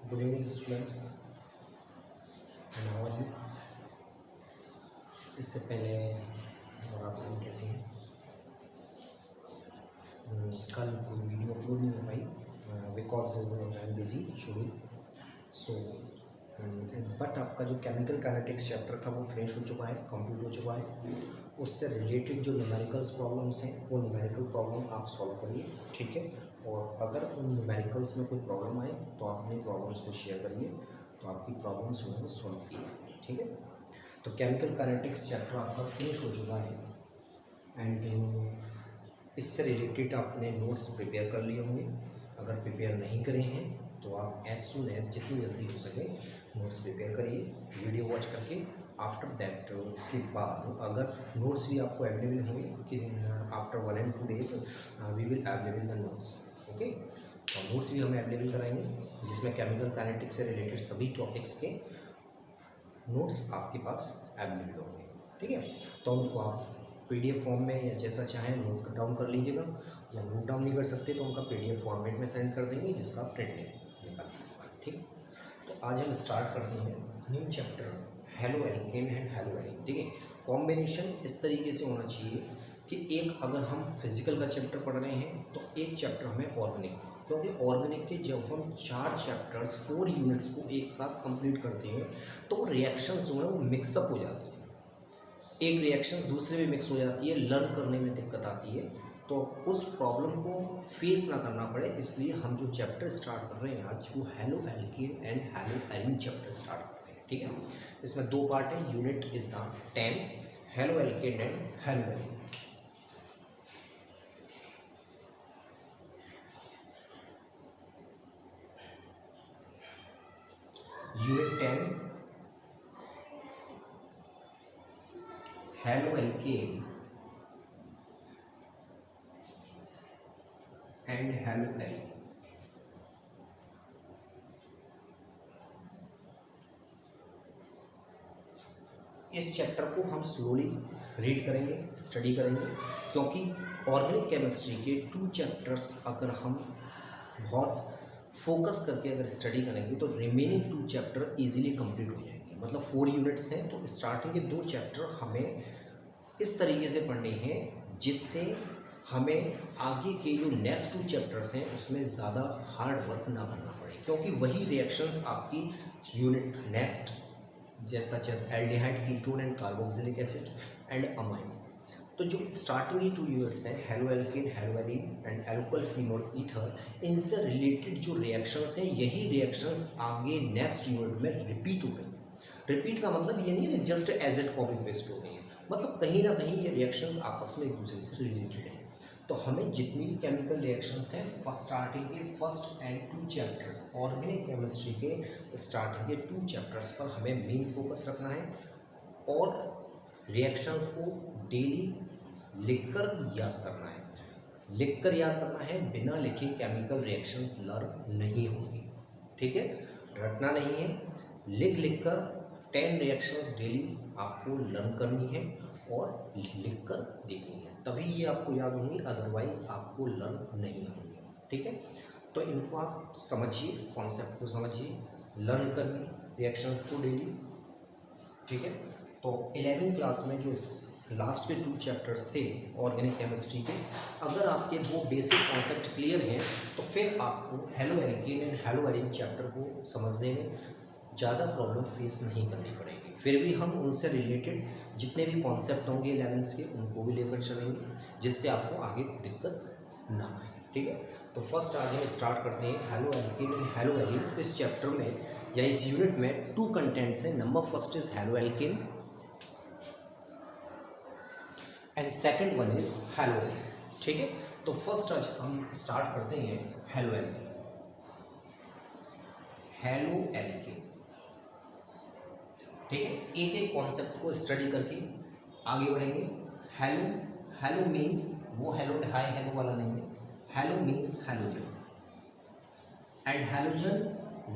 Good evening students and how are you? इससे पहले और आप सब कैसे हैं? कल कोई वीडियो अपलोड नहीं हो पाई because I am busy schedule so but आपका जो केमिकल काइनेटिक्स चैप्टर था वो फिनिश हो चुका है, कंप्लीट हो चुका है। उससे रिलेटेड जो न्यूमेरिकल्स प्रॉब्लम्स हैं वो न्यूमेरिकल प्रॉब्लम आप सॉल्व करिए, ठीक है। और अगर उन न्यूमेरिकल्स में कोई प्रॉब्लम आए तो आप अपनी प्रॉब्लम्स को शेयर करिए, तो आपकी प्रॉब्लम्स जो है वो सॉल्व कीजिए, ठीक है। तो केमिकल काइनेटिक्स चैप्टर आपका फिनिश हो चुका है एंड इससे रिलेटेड आपने नोट्स प्रिपेयर कर लिए होंगे। अगर प्रिपेयर नहीं करे हैं तो आप एज सुन एज जितनी जल्दी हो सके नोट्स प्रिपेयर करिए वीडियो वॉच करके। आफ्टर दैट इसके बाद अगर नोट्स भी आपको अवेलेबल होंगे कि after 1 and 2 days we will available the notes, okay. और नोट्स भी हमें अवेलेबल कराएंगे जिसमें केमिकल काइनेटिक्स से रिलेटेड सभी टॉपिक्स के नोट्स आपके पास अवेलेबल होंगे, ठीक है। तो उनको आप PDF फॉर्म में या जैसा चाहें नोट डाउन कर लीजिएगा, या नोट डाउन नहीं कर सकते तो उनका PDF फॉर्मेट में सेंड कर देंगे जिसका आप प्रिंट निकाल लीजिएगा, ठीक है। तो आज हम स्टार्ट करते हैं new chapter halo alkane and hello Erin, ठीक है। कॉम्बिनेशन इस तरीके से होना चाहिए कि एक अगर हम फिजिकल का चैप्टर पढ़ रहे हैं तो एक चैप्टर हमें ऑर्गेनिक, क्योंकि ऑर्गेनिक के जब हम 4 चैप्टर्स 4 यूनिट्स को एक साथ कंप्लीट करते हैं तो रिएक्शंस जो है वो मिक्सअप हो जाती है, एक रिएक्शंस दूसरे में मिक्स हो जाती है, लर्न करने में दिक्कत आती है। तो उस प्रॉब्लम को फेस ना करना पड़े इसलिए हम जो चैप्टर स्टार्ट कर रहे हैं आज वो halo alkane and hello Erin chapter start करते हैं, ठीक है। इसमें 2 पार्ट है, unit is the 10 halo alkane and hello Erin. Unit 10 halo alkane and hello Erin. इस चैप्टर को हम स्लोली रीड करेंगे, स्टडी करेंगे, क्योंकि ऑर्गेनिक केमिस्ट्री के 2 चैप्टर्स अगर हम बहुत फोकस करके अगर स्टडी करेंगे तो रिमेनिंग 2 चैप्टर इजीली कंप्लीट हो जाएंगे। मतलब 4 यूनिट्स हैं तो स्टार्टिंग के 2 चैप्टर हमें इस तरीके से पढ़ने हैं जिससे हमें आगे के जो नेक्स्ट 2 चैप्टर्स हैं उसमें ज़्यादा हार्ड वर्क ना करना पड़े, क्योंकि वही रिएक्शंस आपकी यूनिट नेक्स्ट जैसा aldehyde, ketone and carboxylic acid and amines. तो जो स्टार्टिंग की 2 यूनिट्स हैं halo alkane, hello Erin and alcohol phenol ether, इनसे रिलेटेड जो रिएक्शंस हैं यही रिएक्शंस आगे नेक्स्ट यूनिट में रिपीट हो रही हैं। रिपीट का मतलब ये नहीं है कि just as it copy paste हो गई है, मतलब कहीं ना कहीं ये रिएक्शंस आपस में एक दूसरे से रिलेटेड हैं। तो हमें जितनी भी केमिकल रिएक्शंस हैं स्टार्टिंग के first and 2 chapters organic chemistry के स्टार्टिंग के 2 चैप्टर्स पर हमें मेन फोकस रखना है और रिएक्शंस को डेली लिखकर याद करना है। लिखकर याद करना है, बिना लिखे केमिकल रिएक्शंस लर्न नहीं होंगी, ठीक है। रटना नहीं है, लिख कर 10 रिएक्शंस डेली आपको लर्न करनी है और लिख कर देखनी है, तभी ये आपको याद होंगी, अदरवाइज आपको लर्न नहीं होंगी, ठीक है। तो इनको आप समझिए, कॉन्सेप्ट को समझिए, लर्न करिए रिएक्शंस को डेली, ठीक है। तो 11वीं क्लास में जो लास्ट के 2 चैप्टर्स थे ऑर्गेनिक केमिस्ट्री के, अगर आपके वो बेसिक कॉन्सेप्ट क्लियर हैं तो फिर आपको halo alkane and hello Erin chapter को समझने में ज़्यादा प्रॉब्लम फेस नहीं करनी पड़ेगी। फिर भी हम उनसे रिलेटेड जितने भी कॉन्सेप्ट होंगे 11th के उनको भी लेकर चलेंगे जिससे आपको आगे दिक्कत ना आए, ठीक है। तो फर्स्ट आज हम स्टार्ट करते हैं halo alkane and hello Erin. इस चैप्टर में या इस यूनिट में 2 कंटेंट्स हैं। Number first is halo alkane and second one is hello Erin, ठीक है। तो फर्स्ट आज हम स्टार्ट करते हैं हेलो एल्केन। हेलो एल्केन, ठीक है। एक एक कॉन्सेप्ट को स्टडी करके आगे बढ़ेंगे। हेलो, हेलो मीन्स वो हेलो हाय हेलो वाला नहीं है, hello means halogen and halogen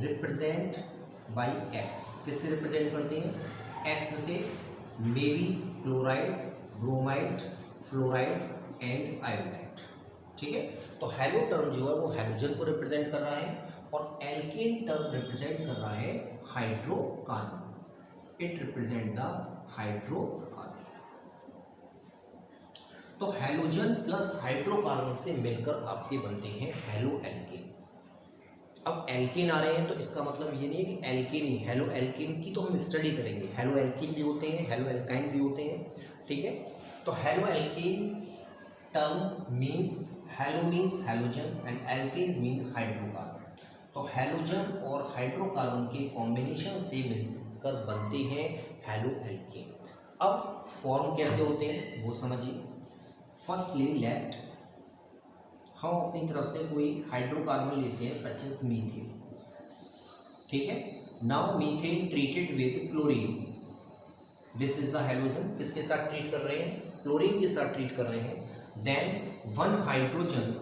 represent by x. किससे रिप्रेजेंट करते हैं? एक्स से may be chloride, bromide, fluoride and iodide, ठीक है। तो हैलो टर्म जो है वो हैलोजन को रिप्रेजेंट कर रहा है और एल्केन टर्म रिप्रेजेंट कर रहा है hydrocarbon. It represent the hydrocarbon. तो हैलोजन प्लस हाइड्रोकार्बन से मिलकर आपके बनते हैं हैलो एल्केन। अब एल्केन आ रहे हैं तो इसका मतलब ये नहीं है कि एल्केन ही, हैलो एल्केन की तो हम स्टडी करेंगे। हैलो एल्केन भी होते हैं, हैलो एल्काइन भी होते हैं, ठीक है। तो haloalkane term means, halo means halogen and alkane mean hydrocarbon. तो हैलोजन और हाइड्रोकार्बन के कॉम्बिनेशन से मिलकर बनते हैं हैलो एल्केन। अब फॉर्म कैसे होते हैं वो समझिए। फर्स्टली लेट हम अपनी तरफ से कोई हाइड्रोकार्बन लेते हैं सच एज मीथेन, ठीक है। Now methane treated with chlorine, this is the halogen. किसके साथ ट्रीट कर रहे हैं? क्लोरीन के साथ ट्रीट कर रहे हैं। Then one hydrogen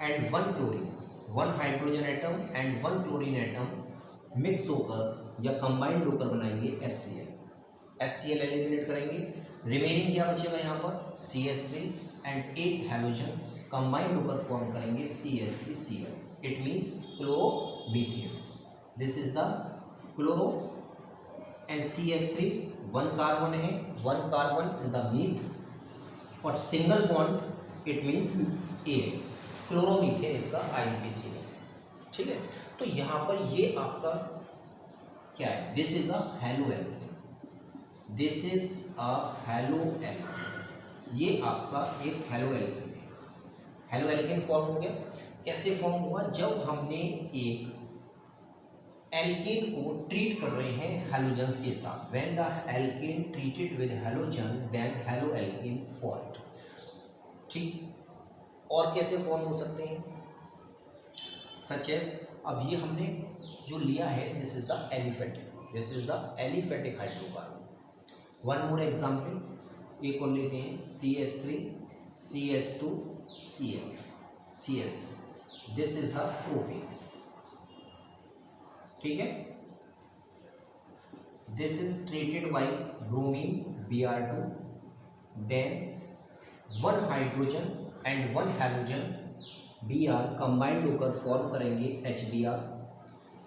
and one chlorine, one hydrogen atom and one chlorine atom mix होकर या कंबाइंड होकर बनाएंगे HCl। HCl एलिमिनेट करेंगे, रिमेनिंग क्या बचेगा यहाँ पर? CH3 एंड एक हैलोजन कंबाइंड होकर फॉर्म करेंगे CH3Cl। It means chloromethane. This is the chloro and CH3 one carbon है, one carbon is the meth और single bond it means a, chloromethane इसका IUPAC है, ठीक है। तो यहाँ पर ये आपका क्या है? This is a haloalkane, this is a haloalkane. ये आपका एक हैलो एल्केन है। हैलो एल्केन फॉर्म हो गया। कैसे फॉर्म हुआ? जब हमने एक एल्केन को ट्रीट कर रहे हैं हैलोजन्स के साथ। When the alkane treated with halogen then haloalkane formed, ठीक। और कैसे फॉर्म हो सकते हैं? सच एज, अब ये हमने जो लिया है this is the aliphatic, this is the aliphatic hydrocarbon. One more example, एक और लेते हैं CH3 CH2 Cl, CH3, this is the propane, ठीक है। This is treated by bromine Br2, then one hydrogen and one halogen Br combined होकर form करेंगे HBr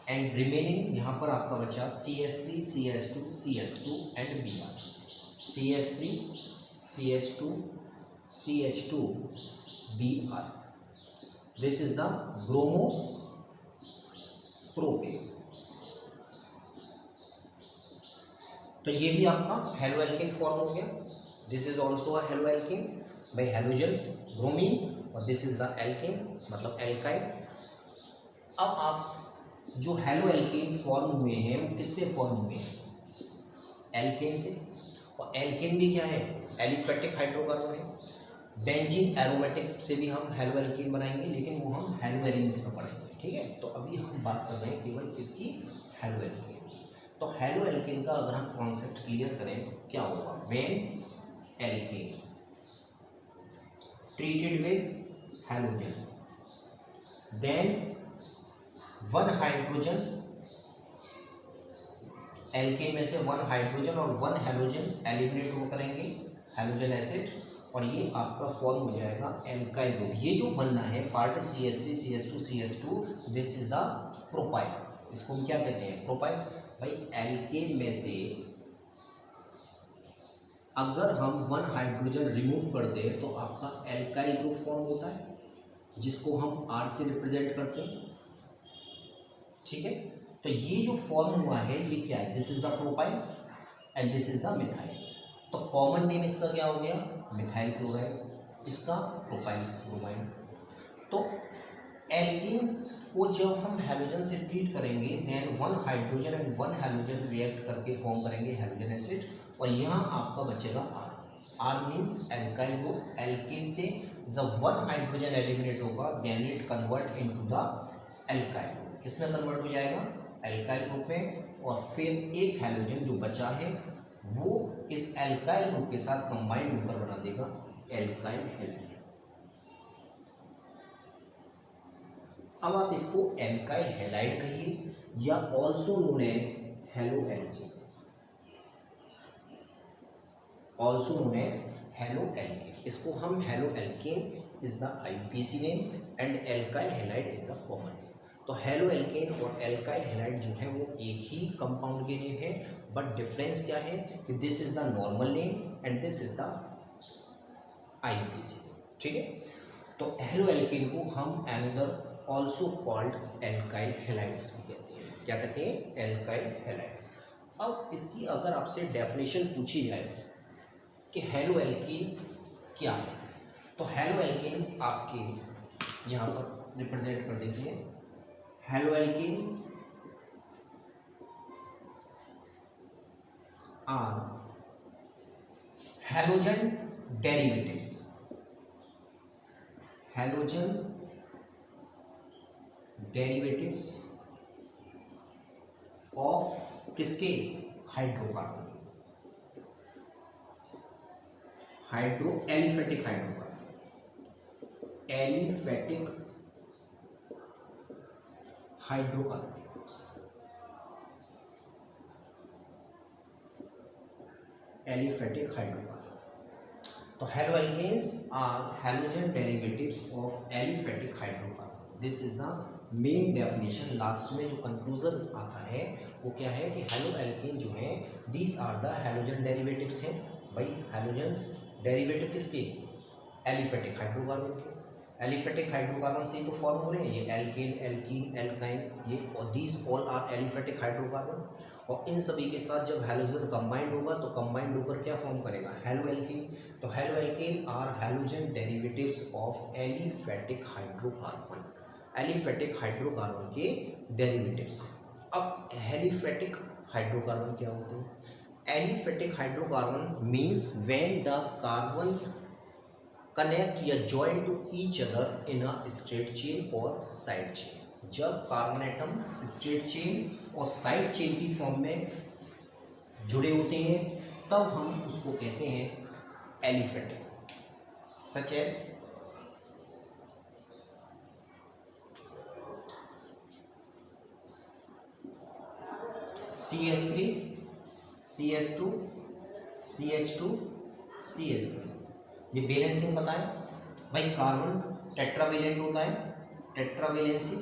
and remaining यहाँ पर आपका बचा CH3 CH2 CH2 and Br, CH3 CH2 CH2 Br। This is the bromopropane. तो ये भी आपका हैलो एल्केन फॉर्म हो गया। This is also a haloalkane by halogen bromine और दिस इज द एल्केन मतलब एल्काइन। अब आप जो हैलो एल्केन फॉर्म हुए हैं वो किससे फॉर्म हुए हैं? एल्केन से। और एल्केन भी क्या है? एलिफेटिक हाइड्रोकार्बन है। बेंजीन एरोमेटिक से भी हम हैलो एल्केन बनाएंगे, लेकिन वो हम हैलो एलिन्स में पढ़ेंगे, ठीक है। तो अभी हम बात कर रहे हैं केवल किसकी? Haloalkane. तो हैलो एल्केन का अगर हम कॉन्सेप्ट क्लियर करें तो क्या होगा? When alkane treated with halogen then one hydrogen, alkane में से वन हाइड्रोजन और वन हैलोजन एलिमिनेट हो करेंगे हैलोजन एसिड और ये आपका फॉर्म हो जाएगा एल्काइल ग्रुप। ये जो बनना है part CH3 CH2 CH2 this is the propyl. इसको हम क्या कहते हैं? प्रोपाइल। भाई एल्केन में से अगर हम वन हाइड्रोजन रिमूव कर दें तो आपका एल्काइल ग्रुप फॉर्म होता है, जिसको हम R से रिप्रेजेंट करते हैं, ठीक है। तो ये जो फॉर्म हुआ है ये क्या है? This is the propyl and this is the methyl. तो कॉमन नेम इसका क्या हो गया? मिथाइल क्लोराइड, इसका प्रोपाइल ब्रोमाइड। तो एल्कीन को जब हम हैलोजन से ट्रीट करेंगे then one hydrogen and one halogen react करके फॉर्म करेंगे हैलोजन एसिड और यहाँ आपका बचेगा R। R means alkyl group. Alkene से जब वन हाइड्रोजन एलिमिनेट होगा then it convert into the alkyl group. किसमें कन्वर्ट हो जाएगा? एल्काइल ग्रुप में। और फिर एक हैलोजन जो बचा है वो इस एल्काइल ग्रुप के साथ कंबाइंड होकर बना देगा एल्काइल हैलाइड। अब आप इसको एल्काइल हैलाइड कहिए या also known as haloalkane, also known as haloalkane. इसको हम haloalkane is the IUPAC name and alkyl halide is the common name. तो हेलो एल्केन और एल्काइल हैलाइड जो है वो एक ही कंपाउंड के नेम है, बट डिफरेंस क्या है कि this is the normal name and this is the IUPAC। ठीक है, तो हेलो एल्केन को हम another also called alkyl halides भी कहते हैं। क्या कहते हैं? Alkyl halides. अब इसकी अगर आपसे डेफिनेशन पूछी जाए कि हेलो एल्केन्स क्या है, तो हेलो एल्केन्स आपके यहाँ पर रिप्रेजेंट कर देते हैं। Hello alkane are halogen derivatives, halogen derivatives of किसके? हाइड्रोकार्बन के, aliphatic hydrocarbon, aliphatic hydrocarbon, aliphatic hydrocarbon. तो halo alkanes are halogen derivatives of aliphatic hydrocarbon. This is the main definition. Last में जो कंक्लूजन आता है वो क्या है कि हेलो एल्केन जो है these are the halogen derivatives हैं। भाई हैलोजन्स डेरिवेटिव किसके? एलिफेटिक हाइड्रोकार्बन के। एलिफेटिक हाइड्रोकार्बन से तो फॉर्म हो रहे हैं ये एल्केन, एल्कीन, एल्काइन, ये और these all are aliphatic hydrocarbon. और इन सभी के साथ जब हैलोजन कंबाइंड होगा तो कंबाइंड होकर क्या फॉर्म करेगा? Halo alkane. तो hello alkane are halogen derivatives of aliphatic hydrocarbon, aliphatic hydrocarbon के डेरिवेटिव्स। अब एलिफेटिक हाइड्रोकार्बन क्या होते हैं? Aliphatic hydrocarbon means when the carbon connect या join to each other in a straight chain और side chain. जब carbon atom straight chain और side chain की फॉर्म में जुड़े होते हैं तब हम उसको कहते हैं aliphatic, such as CH3, CH2, CH2, CH3। ये बैलेंसिंग बताएं भाई। कार्बन टेट्रावेलेंट होता है, टेट्रावेलेंसी।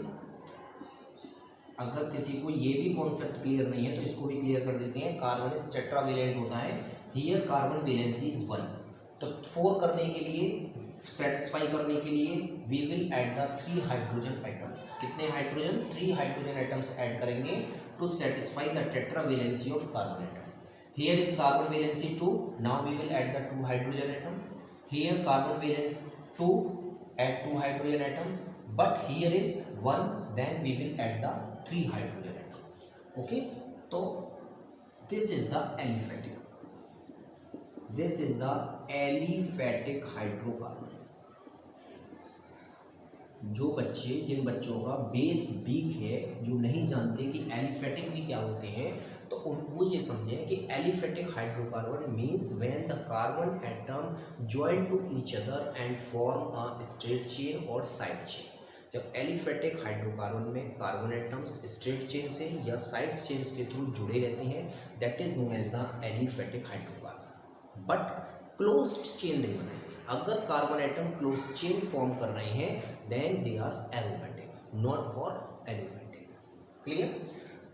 अगर किसी को ये भी कॉन्सेप्ट क्लियर नहीं है तो इसको भी क्लियर कर देते हैं। कार्बन इज टेट्रावेलेंट होता है, हियर कार्बन वैलेंसी इज 1। तो 4 करने के लिए, सेटिस्फाई करने के लिए we will add the 3 hydrogen atoms. कितने हाइड्रोजन? 3 हाइड्रोजन एटम्स ऐड करेंगे to satisfy the tetravalency of carbon atom. Here is carbon valency 2, now we will add the 2 hydrogen atom. Here carbon valence 2, add 2 hydrogen atom, but here is 1, then we will add the 3 hydrogen atom. Okay, so this is the aliphatic, this is the aliphatic hydrocarbon। जिन बच्चों का base weak है, जो नहीं जानते कि aliphatic भी क्या होते हैं, तो उनको ये समझें कि aliphatic hydrocarbon means when the carbon atom join to each other and form a straight chain और साइड चेन। जब एलिफेटिक हाइड्रोकार्बन में कार्बन एटम्स स्ट्रेट चेन से या साइड चेन्स के थ्रू जुड़े रहते हैं, that is known as the aliphatic hydrocarbon. But closed chain नहीं बनाएंगे। अगर carbon atom closed chain form कर रहे हैं then they are aromatic, not for aliphatic. Clear?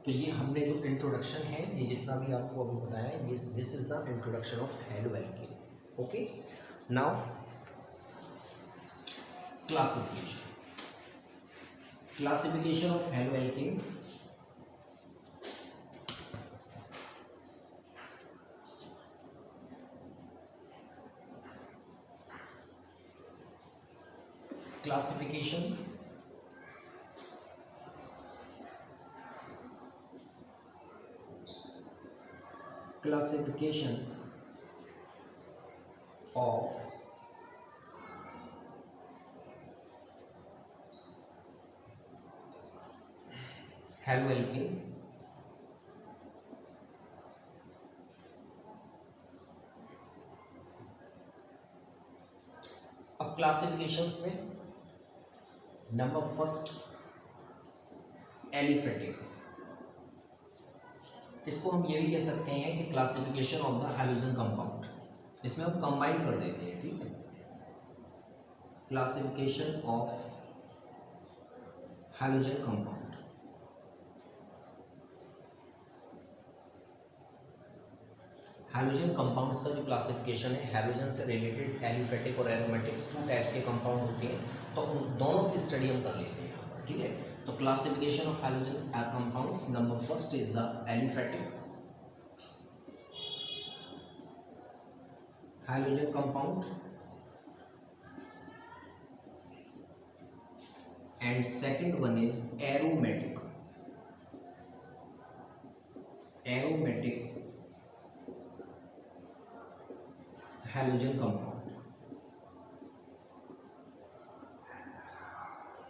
तो ये हमने जो इंट्रोडक्शन है, ये जितना भी आपको अभी बताया, ये this is the introduction of halo alkane. Okay, now classification, classification of halo alkane. Classification classification of haloalkane अब क्लासिफिकेशंस में नंबर फर्स्ट एलिफेटिक, इसको हम ये भी कह सकते हैं कि classification of the halogen compound. इसमें हम कंबाइन कर देते हैं, ठीक है। Classification of halogen compound. Halogen compounds का जो क्लासिफिकेशन है, हैलोजन से रिलेटेड एलिफेटिक और एरोमेटिक्स 2 टाइप्स के कंपाउंड होते हैं, तो उन दोनों की स्टडी हम कर लेते हैं यहाँ पर, ठीक है। तो classification of halogen compounds, number first is the aliphatic halogen compound and second one is aromatic halogen compound।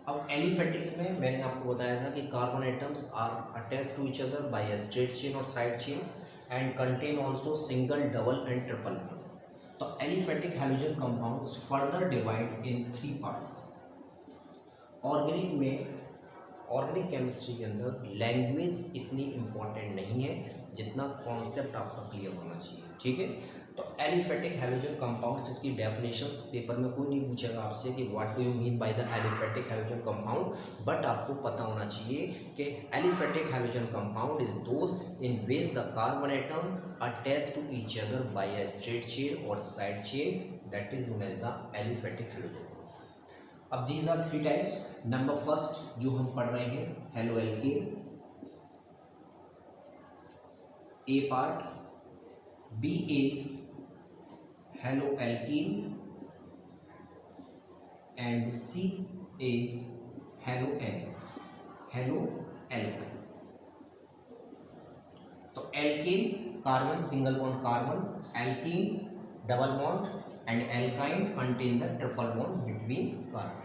अब एलिफेटिक्स में मैंने आपको बताया था कि carbon atoms are attached to each other by a straight chain और side chain and contain also single, double and triple bonds. तो aliphatic halogen compounds further divide in 3 parts. Organic chemistry के अंदर लैंग्वेज इतनी important नहीं है जितना concept आपका clear होना चाहिए, ठीक है। तो एलिफेटिक हैलोजन कंपाउंड्स, इसकी डेफिनेशंस पेपर में कोई नहीं पूछेगा आपसे कि what do you mean by the aliphatic halogen compound, but आपको पता होना चाहिए कि aliphatic halogen compound is those in which the carbon atom attached to each other by a straight chain और side chain, that is known as the aliphatic halogen. अब these are 3 types. Number first जो हम पढ़ रहे हैं, hello alkane, A part, B is halo alkene and C is halo alkyne. तो alkane carbon single bond carbon, alkene double bond and alkyne contain the triple bond between carbon.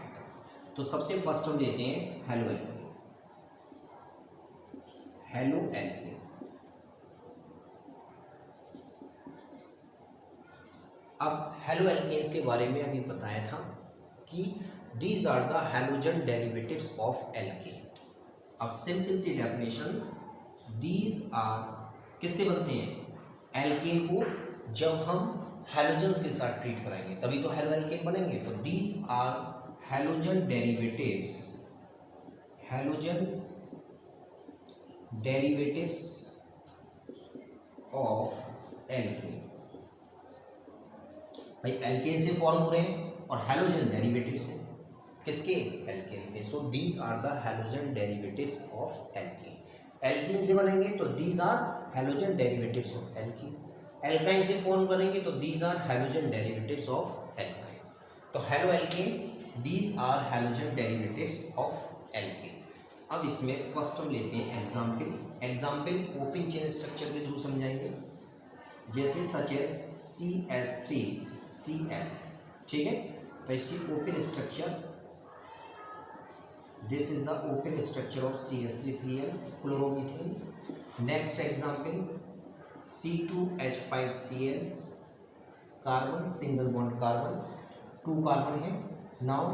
तो सबसे first हम लेते हैं हेलो एल्केन। अब hello alkanes के बारे में अभी बताया था कि these are the halogen derivatives of alkane. अब सिंपल सी डेफिनेशंस, दीज आर किससे बनते हैं? एल्केन को जब हम हैलोजन्स के साथ ट्रीट कराएंगे तभी तो हेलो एल्केन बनेंगे। तो these are halogen derivatives of alkane. भाई एल्केन से फॉर्म हो रहे हैं और हैलोजन डेरिवेटिव से किसके? एल्केन के। So these are the halogen derivatives of alkane. Alkane से बनेंगे तो these are halogen derivatives of alkane. Alkyne से फॉर्म करेंगे तो these are halogen derivatives of alkyne. तो halo alkane, these are halogen derivatives of alkane. अब इसमें first हम लेते हैं एग्जाम्पल ओपन चेन स्ट्रक्चर के थ्रू समझाएंगे, जैसे सच एज CH3Cl, ठीक है। तो इसकी open structure, this is the open structure of CH3Cl chloromethane. Next example C2H5Cl, carbon single bond carbon, 2 carbon है। Now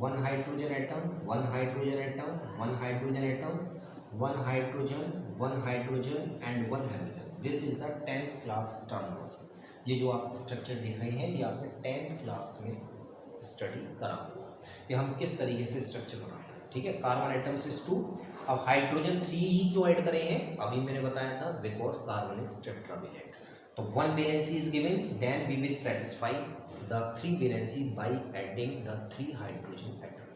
1 hydrogen atom, 1 hydrogen atom, 1 hydrogen atom, 1 hydrogen, 1 hydrogen and 1 hydrogen. This is the 10th class terminology. ये जो आप structure देख रहे हैं ये आपने 10th class में स्टडी करा हुआ कि हम किस तरीके से स्ट्रक्चर बनाते हैं, ठीक है। Carbon atoms is 2। अब हाइड्रोजन 3 ही क्यों ऐड करे हैं? अभी मैंने बताया था बिकॉज कार्बन इज टेट्रावेलेंट। तो 1 valency is given, then we will satisfy the 3 valency by adding the 3 hydrogen atom.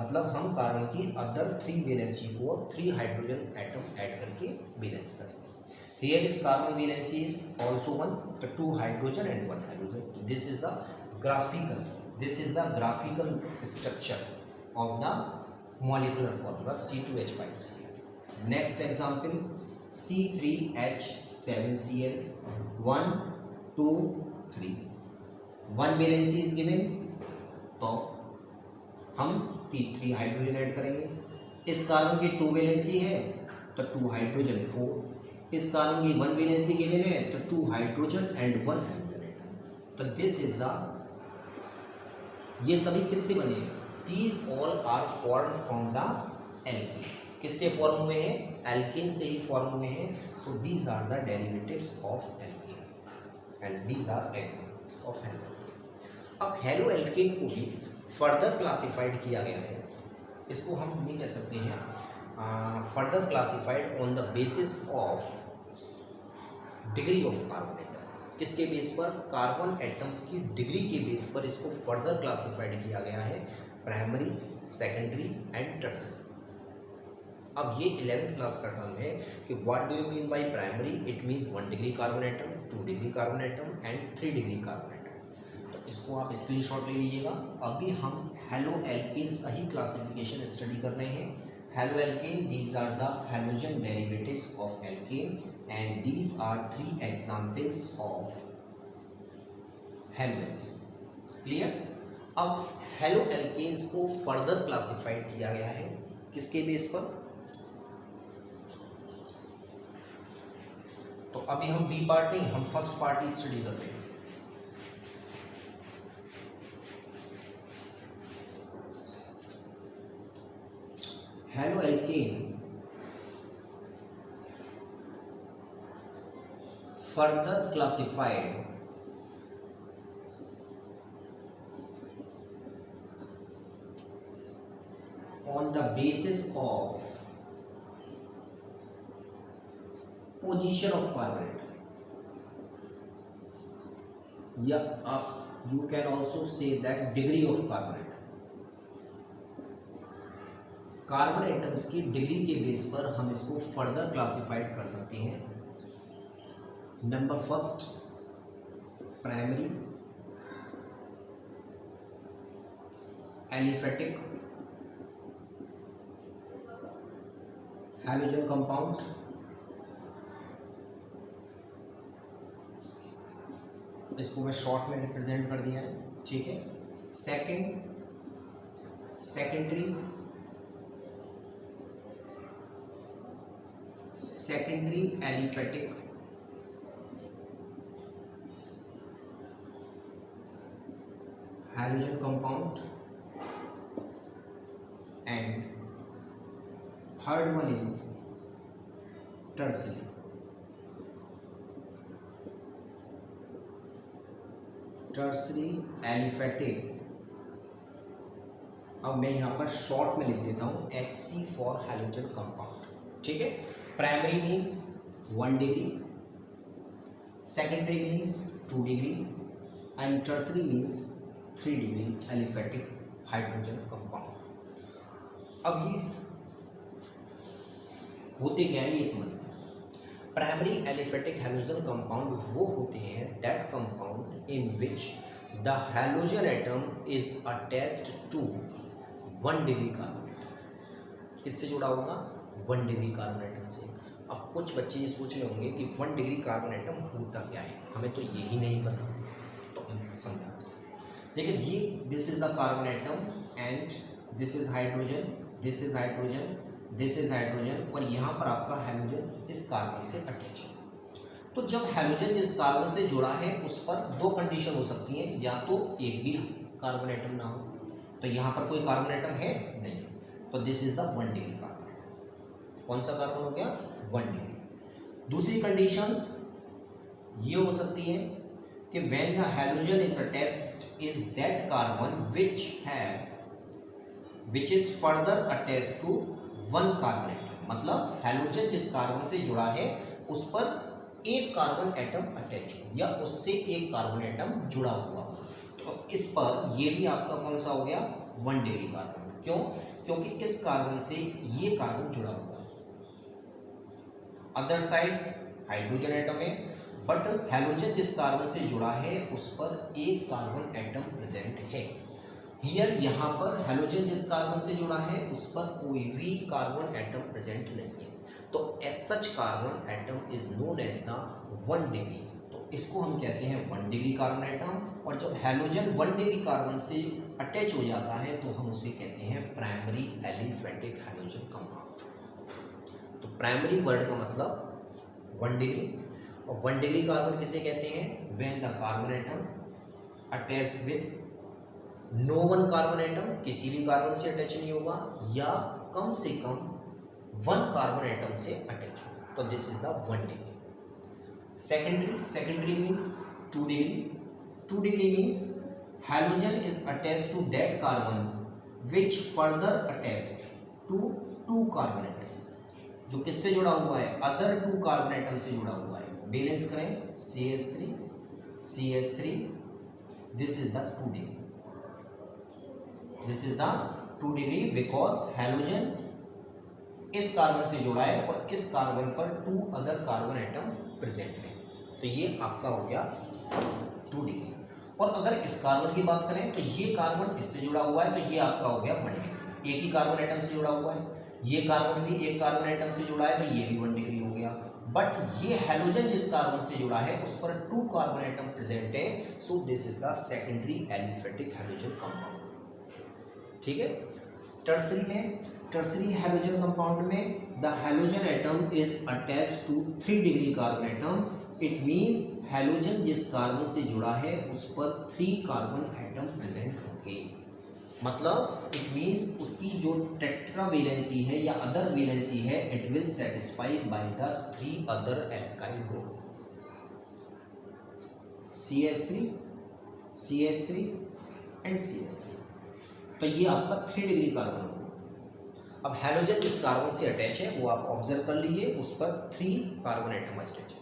मतलब हम कार्बन की अदर 3 वैलेंसी को 3 हाइड्रोजन एटम ऐड करके बैलेंस करेंगे। Here is carbon valency is also 1, the 2 hydrogen and 1 hydrogen. This is the graphical structure of the molecular formula C2H5Cl. Next example C3H7Cl, 1 2 3, 1 valency is given, तो हम 3 hydrogen add करेंगे। इस carbon की 2 valency है तो 2 hydrogen 4, इस carbon की 1 valency given है तो 2 हाइड्रोजन एंड 1 हाइड्रोजन। तो दिस इज द, ये सभी किससे बने हैं? These all are form from the alkene. किससे फॉर्म हुए हैं? एल्कीन से ही फॉर्म हुए हैं। So these are the derivatives of alkene and these are examples of haloalkene. अब हेलो एल्कीन को भी फर्दर क्लासिफाइड किया गया है, इसको हम ये कह सकते हैं further classified on the basis of degree of carbon atom. किसके बेस पर? कार्बन एटम्स की डिग्री के बेस पर इसको फर्दर क्लासिफाइड किया गया है, प्राइमरी, सेकेंडरी एंड टर्शियरी। अब ये 11th क्लास का टर्म है कि what do you mean by primary? It means 1 degree carbon atom, 2 degree carbon atom and 3 degree carbon atom. तो इसको आप स्क्रीनशॉट ले लीजिएगा। अभी हम हेलो एल्केन्स का ही क्लासिफिकेशन स्टडी कर रहे हैं। Halo alkane, these are the halogen derivatives of alkane and these are 3 examples of haloalkane. Clear? अब हेलो एल्केन्स को फर्दर क्लासिफाइड किया गया है किसके बेस पर? तो अभी हम बी पार्ट नहीं, हम फर्स्ट पार्ट ही स्टडी कर रहे हैं। Halo alkane further classified on the basis of position of carbon atom, you can also say that degree of carbon atom। Carbon atoms की डिग्री के बेस पर हम इसको फर्दर क्लासिफाइड कर सकते हैं। Number first, primary, aliphatic, hydrogen compound, इसको मैं शॉर्ट में रिप्रेजेंट कर दिया है, ठीक है। Second, secondary, secondary aliphatic, hydrogen compound and third one is tertiary। Tertiary aliphatic, अब मैं यहाँ पर शॉर्ट में लिख देता हूँ HC फॉर हाइड्रोजन कंपाउंड, ठीक है। Primary means 1 degree, secondary means 2 degree and tertiary means 3 degree aliphatic hydrogen compound. अब ये होते क्या है ये समझ। प्राइमरी एलिफेटिक हाइड्रोजन कंपाउंड वो होते हैं that compound in which the hydrogen atom is attached to 1 degree carbon atom. किससे जुड़ा होगा? 1 डिग्री कार्बन एटम से। अब कुछ बच्चे ये सोच रहे होंगे कि 1 डिग्री कार्बन एटम होता क्या है, हमें तो यही नहीं पता, तो हम समझाते हैं। देखिए ये this is the carbon atom and this is hydrogen, this is hydrogen, this is hydrogen और यहाँ पर आपका हाइड्रोजन इस कार्बन से अटैच है। तो जब हाइड्रोजन जिस कार्बन से जुड़ा है उस पर 2 कंडीशन हो सकती हैं, या तो एक भी कार्बन एटम ना हो, तो यहाँ पर कोई कार्बन एटम है नहीं, तो this is the 1 degree carbon atom. कौन सा कार्बन हो गया? 1 डिग्री। दूसरी कंडीशंस ये हो सकती है कि when the hydrogen is attached is that carbon which is further attached to 1 carbon atom. मतलब हाइड्रोजन जिस कार्बन से जुड़ा है उस पर एक कार्बन एटम अटैच हो या उससे एक कार्बन एटम जुड़ा हुआ हो, तो इस पर ये भी आपका कौन सा हो गया? 1 डिग्री कार्बन। क्यों? क्योंकि इस कार्बन से ये कार्बन जुड़ा हुआ है। अदर साइड हाइड्रोजन एटम है बट हाइड्रोजन जिस कार्बन से जुड़ा है उस पर एक कार्बन एटम प्रेजेंट है। हियर यहाँ पर हाइड्रोजन जिस कार्बन से जुड़ा है उस पर कोई भी कार्बन एटम प्रेजेंट नहीं है, तो as such carbon atom is known as the 1 degree. तो इसको हम कहते हैं 1 डिग्री कार्बन एटम। और जब हाइड्रोजन 1 डिग्री कार्बन से अटैच हो जाता है तो हम उसे कहते हैं प्राइमरी एलिफेटिक हाइड्रोजन कंपाउंड। तो प्राइमरी वर्ड का मतलब 1 डिग्री, और 1 डिग्री कार्बन किसे कहते हैं? When the carbon atom attach with no 1 carbon atom, किसी भी कार्बन से अटैच नहीं होगा, या कम से कम 1 कार्बन एटम से अटैच होगा, तो this is the 1 degree. Secondary, secondary means 2 degree, 2 degree means halogen is attached to that carbon which further attached to two carbon atom, जो किससे जुड़ा हुआ है, अदर टू कार्बन एटम से जुड़ा हुआ है। डिलेंस करें CH3 this is the 2 degree, this is the 2 degree because halogen इस कार्बन से जुड़ा है और इस कार्बन पर two other carbon atom present है, तो ये आपका हो गया 2 डिग्री। और अगर इस कार्बन की बात करें तो ये कार्बन इससे जुड़ा हुआ है, तो ये आपका हो गया 1 डिग्री, एक ही कार्बन एटम से जुड़ा हुआ है। ये कार्बन भी एक कार्बन एटम से जुड़ा है, तो ये भी 1 डिग्री हो गया। बट ये हैलोजन जिस कार्बन से जुड़ा है उस पर 2 कार्बन एटम प्रेजेंट है, so this is the secondary aliphatic halogen compound. ठीक है। टर्सरी हैलोजन कंपाउंड में the halogen atom is attached to 3 degree carbon atom. It means halogen जिस कार्बन से जुड़ा है उस पर 3 कार्बन एटम प्रेजेंट होंगे, मतलब इट मीन्स उसकी जो टेट्रा वैलेंसी है या अदर वैलेंसी है it will satisfy by the 3 other alkyl group CH3 and CH3। तो ये आपका 3 डिग्री कार्बन होगा। अब हैलोजन जिस कार्बन से अटैच है वो आप ऑब्जर्व कर लीजिए, उस पर 3 कार्बन एटम अटैच है,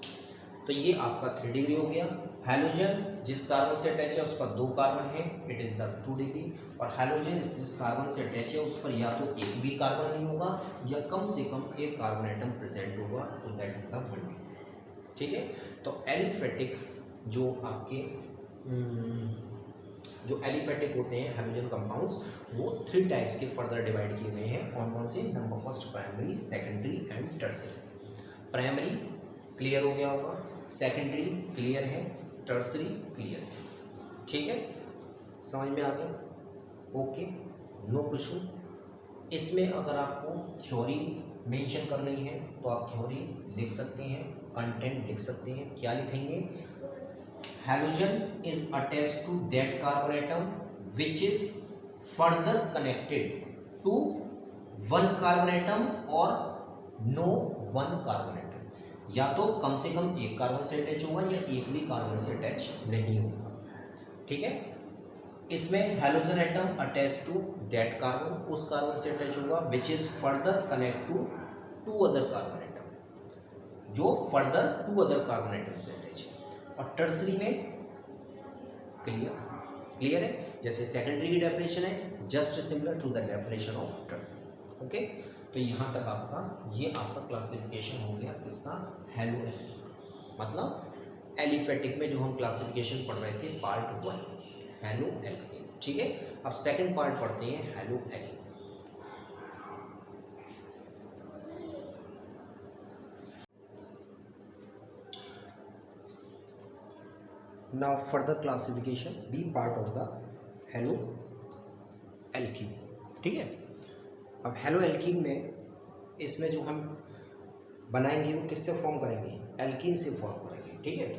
तो ये आपका 3 डिग्री हो गया। हैलोजन जिस कार्बन से अटैच है उस पर 2 कार्बन है, इट इज़ द 2 डिग्री। और हैलोजन जिस कार्बन से अटैच है उस पर या तो एक भी कार्बन नहीं होगा या कम से कम एक कार्बन एटम प्रेजेंट होगा, तो दैट इज द 1 डिग्री। ठीक है। तो एलिफेटिक जो आपके जो एलिफेटिक होते हैं हैलोजन कंपाउंड्स वो 3 टाइप्स के फर्दर डिवाइड किए गए हैं। कौन कौन से? Number first primary, secondary and tertiary. Primary clear हो गया होगा, सेकेंडरी क्लियर है, टर्सरी क्लियर है। ठीक है, समझ में आ गया? Okay, no issue. इसमें अगर आपको थ्योरी मेंशन करनी है तो आप थ्योरी लिख सकते हैं, कंटेंट लिख सकते हैं। क्या लिखेंगे? Halogen is attached to that carbon atom which is further connected to 1 carbon atom और नो 1 कार्बन एटम। या तो कम से कम एक कार्बन से अटैच होगा या एक भी कार्बन से अटैच नहीं होगा। ठीक है। इसमें halogen atom attach to that carbon, उस कार्बन से अटैच होगा which is further connect to 2 other carbon atom, जो फर्दर 2 अदर कार्बन एटम से अटैच है। और टर्सरी में क्लियर है, जैसे सेकेंडरी की डेफिनेशन है just similar to the definition of tertiary. Okay, तो यहाँ तक आपका क्लासिफिकेशन हो गया किसका? Hello alkene. मतलब एलिफेटिक में जो हम क्लासिफिकेशन पढ़ रहे थे पार्ट 1 हैलो एल्कीन। ठीक है, अब सेकंड पार्ट पढ़ते हैं halo alkene. Now further classification B part of the halo alkene. ठीक है, अब हैलो एल्कीन में इसमें जो हम बनाएंगे वो किससे फॉर्म करेंगे? एल्कीन से फॉर्म करेंगे। ठीक है,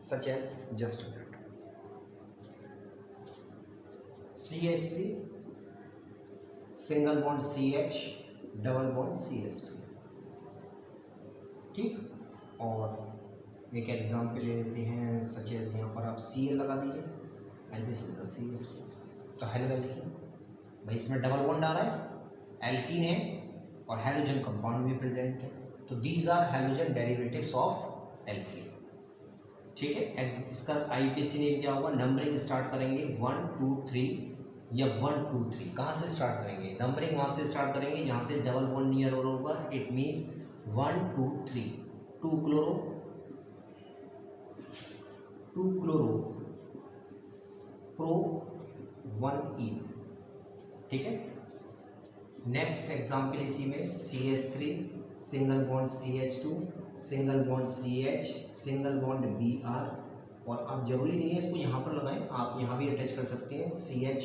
such as just that CH3 single bond CH double bond CH2। ठीक, और एक एग्जाम्पल ले लेते हैं, सच एज यहाँ पर आप Cl लगा दीजिए and this is the CH2। तो हैलो एल्कीन, भाई इसमें डबल बॉन्ड आ रहा है, एल्कीन है और हैलोजन कंपाउंड भी प्रेजेंट है, तो these are halogen derivatives of alkene. ठीक है, इसका IUPAC नेम क्या होगा? नंबरिंग स्टार्ट करेंगे 1 2 3 या 1 2 3। कहाँ से स्टार्ट करेंगे? नंबरिंग वहाँ से स्टार्ट करेंगे जहाँ से डबल बॉन्ड नियर और होगा। It means 1 2 3 2 chloro pro 1 E। ठीक है, नेक्स्ट एग्जाम्पल इसी में CH3 single bond CH2 single bond CH single bond Br। और आप जरूरी नहीं है इसको यहाँ पर लगाएं, आप यहाँ भी अटैच कर सकते हैं CH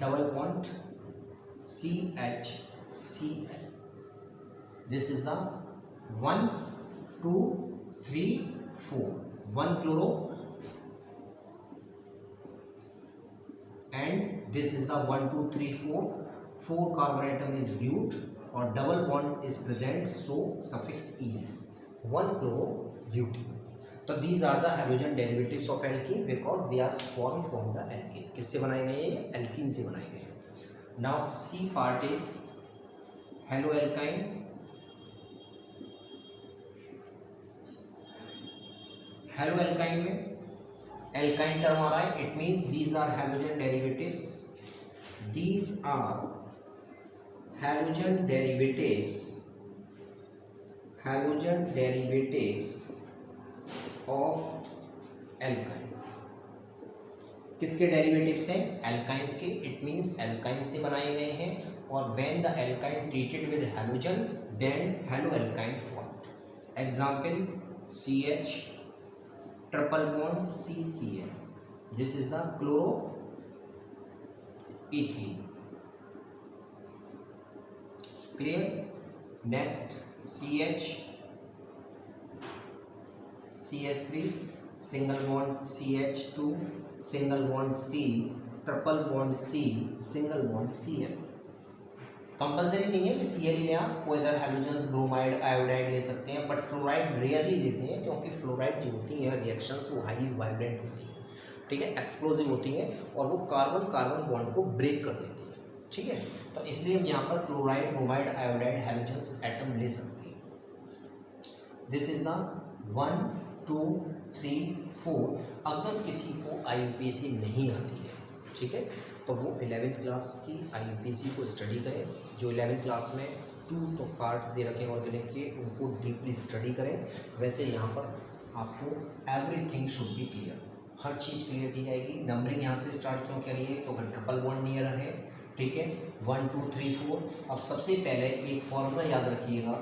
double bond CH Cl। This is the 1 2 3 4 1 chloro and this is the 1 2 3 4 carbon atom is bute और double bond is present, so suffix E है 1 chloro butene। तो these are the halogen derivatives of alkene because they are form from the alkene. किससे बनाए गए हैं? ये alkene से बनाए गए हैं। Now C part is halo alkyne, halo alkyne में एल्काइन टर्म आ रहा है, it means these are halogen derivatives, these are halogen derivatives, halogen derivatives of alkyne. किसके डेरिवेटिव्स हैं? एल्काइंस के। इट मीन्स एल्काइन से बनाए गए हैं और when the alkyne treated with halogen then halo alkyne formed. Example CH triple bond CCl, this is the chloro ethene। Clear? Next CH3 single bond CH2 single bond C triple bond C single bond Cl। Compulsory नहीं है कि Cl ही लें, आप कोई इधर halogens bromide iodide ले सकते हैं, बट फ्लोराइड रेयरली लेते हैं क्योंकि फ्लोराइड जो होती है रिएक्शंस वो हाईली वायलेंट होती है, ठीक है, एक्सप्लोजिव होती हैं और वो कार्बन कार्बन बॉन्ड को ब्रेक कर देती है, ठीक है। तो इसलिए हम यहाँ पर chloride bromide iodide halogens atom ले सकते हैं। This is the 1 2 3 4। अगर किसी को IUPAC नहीं आती है, ठीक है, तो वो 11th क्लास की IUPAC को स्टडी करें। जो 11th क्लास में 2 तो पार्ट्स दे रखे हैं ऑर्गेनिक के, उनको डीपली स्टडी करें। वैसे यहाँ पर आपको everything should be clear, her cheese clear की जाएगी। नंबरिंग यहाँ से स्टार्ट क्यों करिए? क्योंकि ट्रिपल बॉन्ड नियर है, ठीक है। 1 2 3 4। अब सबसे पहले एक फॉर्मूला याद रखिएगा,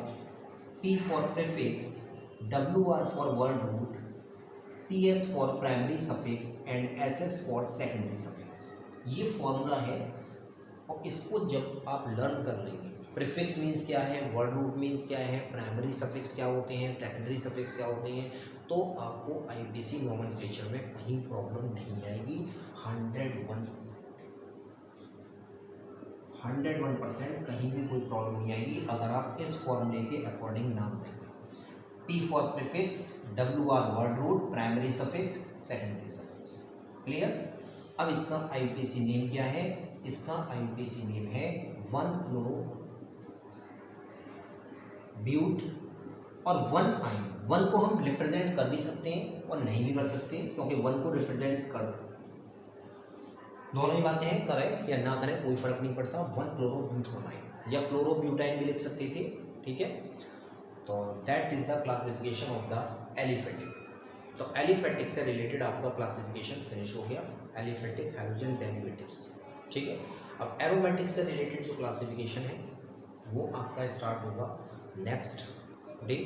P for prefix, WR for word root, PS for primary suffix and SS for secondary suffix. ये फॉर्मूला है और इसको जब आप लर्न कर लेंगे, प्रीफिक्स मीन्स क्या है, वर्ड रूट मीन्स क्या है, प्राइमरी सफिक्स क्या होते हैं, सेकेंडरी सफिक्स क्या होते हैं, तो आपको IUPAC नोमेनक्लेचर में कहीं प्रॉब्लम नहीं आएगी। 101% कहीं भी कोई प्रॉब्लम नहीं आएगी अगर आप इस फॉर्मूले के अकॉर्डिंग नाम देंगे। P for prefix, WR word root, primary suffix, secondary suffix. Clear? अब इसका IUPAC नेम क्या है? इसका IUPAC नेम है 1-chloro ब्यूट और 1-ine। 1 को हम रिप्रेजेंट कर भी सकते हैं और नहीं भी कर सकते, क्योंकि 1 को रिप्रेजेंट कर दोनों ही बातें हैं, करें या ना करें कोई फर्क नहीं पड़ता। 1-chloro-butanine या क्लोरोब्यूटाइन भी लिख सकते थे, ठीक है। तो that is the classification of the aliphatic. तो एलिफेटिक से रिलेटेड आपका क्लासिफिकेशन फिनिश हो गया, एलिफेटिक हैलोजन डेरिवेटिव्स, ठीक है। अब एरोमेटिक से रिलेटेड जो क्लासिफिकेशन है वो आपका स्टार्ट होगा नेक्स्ट डे।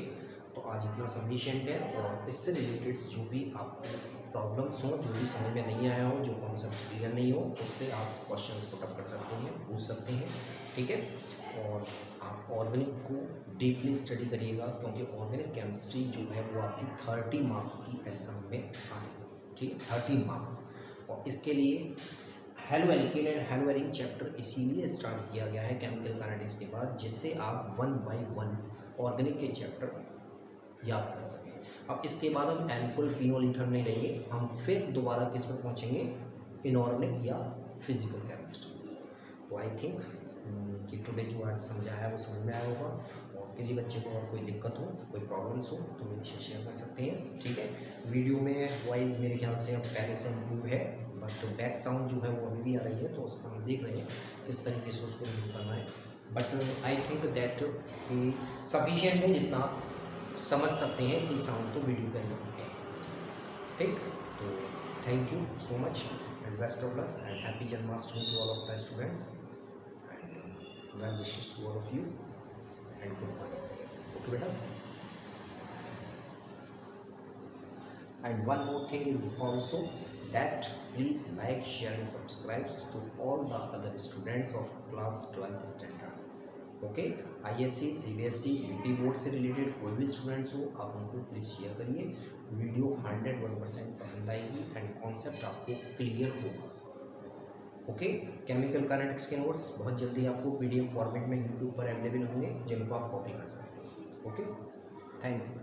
तो आज इतना सफिशिएंट है और इससे रिलेटेड जो भी आपको प्रॉब्लम्स हो, जो भी समझ में नहीं आया हो, जो कॉन्सेप्ट क्लियर नहीं हो, उससे आप क्वेश्चंस पुटअप कर सकते हैं, पूछ सकते हैं, ठीक है। और आप ऑर्गेनिक को डीपली स्टडी करिएगा क्योंकि ऑर्गेनिक केमिस्ट्री जो है वो आपकी 30 मार्क्स की एग्ज़ाम में आएगी, ठीक है, 30 मार्क्स। और इसके लिए hello alkene and hello arene chapter इसीलिए स्टार्ट किया गया है केमिकल काइनेटिक्स के बाद, जिससे आप 1 बाय 1 ऑर्गेनिक के चैप्टर याद कर सकें। अब इसके बाद हम एल्कोहल फिनोल ईथर नहीं लेंगे, हम फिर दोबारा किस में पहुँचेंगे? इनऑर्गेनिक या फिजिकल केमिस्ट्री। तो आई थिंक कि टुडे जो आज समझाया है वो समझ में आया होगा। और किसी बच्चे को और कोई दिक्कत हो, कोई प्रॉब्लम्स हो तो मेरे से शेयर कर सकते हैं, ठीक है। वीडियो में वॉइस मेरे ख्याल से अब पहले से इम्प्रूव है, बट बैक साउंड जो है वो अभी भी आ रही है, तो उसका हम देख रहे हैं किस तरीके से उसको इम्प्रूव करना है। बट आई थिंक दैट कि सफिशिएंट है, जितना आप समझ सकते हैं कि साउंड तो वीडियो के अंदर है, ठीक। तो thank you so much and best of luck and happy Janmashtami to all of the students and well wishes to all of you and good morning. Okay बेटा। And one more thing is also that please like, share and subscribe to all the other students of class 12th standard. Okay, ISC, CBSC, UP board से related कोई भी students हो आप उनको please share करिए। Video 101% पसंद आएगी and concept आपको क्लियर होगा। ओके, केमिकल काइनेटिक्स के नोट्स बहुत जल्दी आपको PDF फॉर्मेट में यूट्यूब पर अवेलेबल होंगे, जिनको आप कॉपी कर सकते हैं। Okay, thank you.